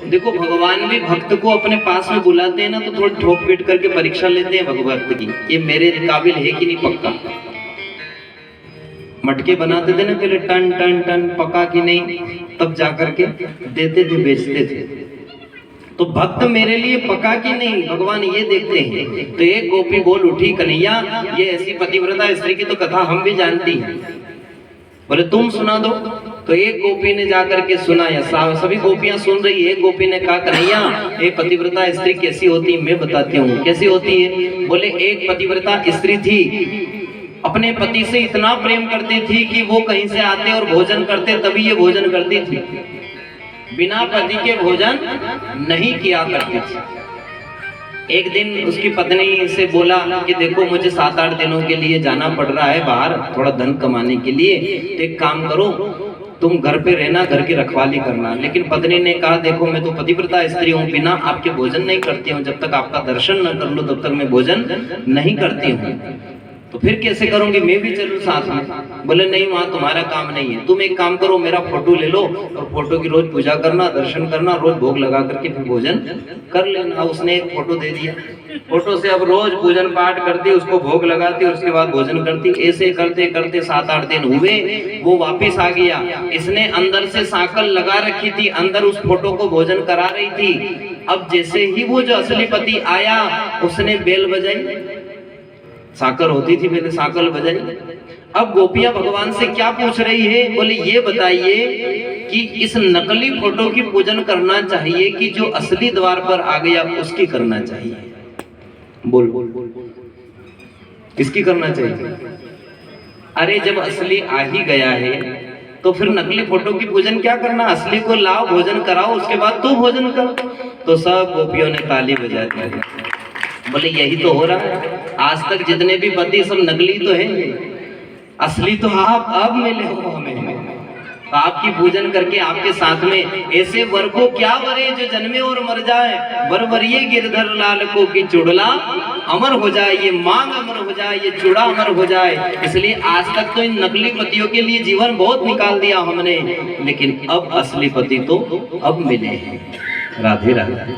देखो भगवान भी भक्त को अपने पास में बुलाते हैं ना तो थोड़ी ठोक पीट करके परीक्षा लेते हैं भगवत की, ये मेरे काबिल है कि नहीं पक्का। मटके बनाते थे ना पहले, टन टन टन, पका कि नहीं, तब जाकर के देते थे, बेचते थे। तो भक्त मेरे लिए पका कि नहीं भगवान ये देखते हैं। तो एक गोपी बोल उठी, कन्हैया ये ऐसी पतिव्रता स्त्री की तो कथा हम भी जानती हैं, बोले तुम सुना दो। तो एक गोपी ने जाकर के सुनाया, सभी गोपियां सुन रही है। एक गोपी ने कहा, कन्हैया एक पतिव्रता स्त्री कैसी होती है मैं बताती हूँ। कैसी होती है? बोले एक पतिव्रता स्त्री थी, अपने पति से इतना प्रेम करती थी कि वो कहीं से आते और भोजन करते तभी ये भोजन करती थी, बिना पति के भोजन नहीं किया करती थी। एक दिन उसकी पत्नी से बोला कि देखो मुझे 7-8 दिनों के लिए जाना पड़ रहा है बाहर थोड़ा धन कमाने के लिए, तो एक काम करो तुम घर पे रहना, घर की रखवाली करना। लेकिन पत्नी ने कहा, देखो मैं तो पतिव्रता स्त्री हूँ, बिना आपके भोजन नहीं करती हूँ, जब तक आपका दर्शन न कर लो तब तक मैं भोजन नहीं करती हूँ। तो फिर कैसे करूंगी, मैं भी चलूं साथ में? बोले नहीं वहां तुम्हारा काम नहीं है, तुम एक काम करो मेरा फोटो ले लो और फोटो की रोज पूजा करना, दर्शन करना, रोज भोग लगा करके फिर भोजन कर लेना। उसने एक फोटो दे दिया, फोटो से अब रोज पूजन पाठ करती, उसको भोग लगाती और उसके बाद भोजन करती। ऐसे करते करते 7-8 दिन हुए, वो वापिस आ गया। इसने अंदर से साकल लगा रखी थी, अंदर उस फोटो को भोजन करा रही थी। अब जैसे ही वो जो असली पति आया उसने बेल बजाई, साकर होती थी पहले, साकल बजाई। अब गोपियां भगवान से क्या पूछ रही है? बोले ये बताइए कि इस नकली फोटो की पूजन करना चाहिए कि जो असली द्वार पर आ गया उसकी करना चाहिए? बोल किसकी करना चाहिए? अरे जब असली आ ही गया है तो फिर नकली फोटो की पूजन क्या करना, असली को लाओ, भोजन कराओ, उसके बाद तू भोजन कर। तो सब गोपियों ने ताली बजा दी। बोले यही तो हो रहा है, आज तक जितने भी पति सब नकली तो है, असली तो आप अब मिले हो हमें। तो आपकी पूजन करके आपके साथ में ऐसे वर को क्या वरे जो जन्मे और मर जाए, वर वरिये गिरधर लाल को कि चुड़ला अमर हो जाए, ये मांग अमर हो जाए, ये चूड़ा अमर हो जाए। इसलिए आज तक तो इन नकली पतियों के लिए जीवन बहुत निकाल दिया हमने, लेकिन अब असली पति तो अब मिले हैं। राधे राधे।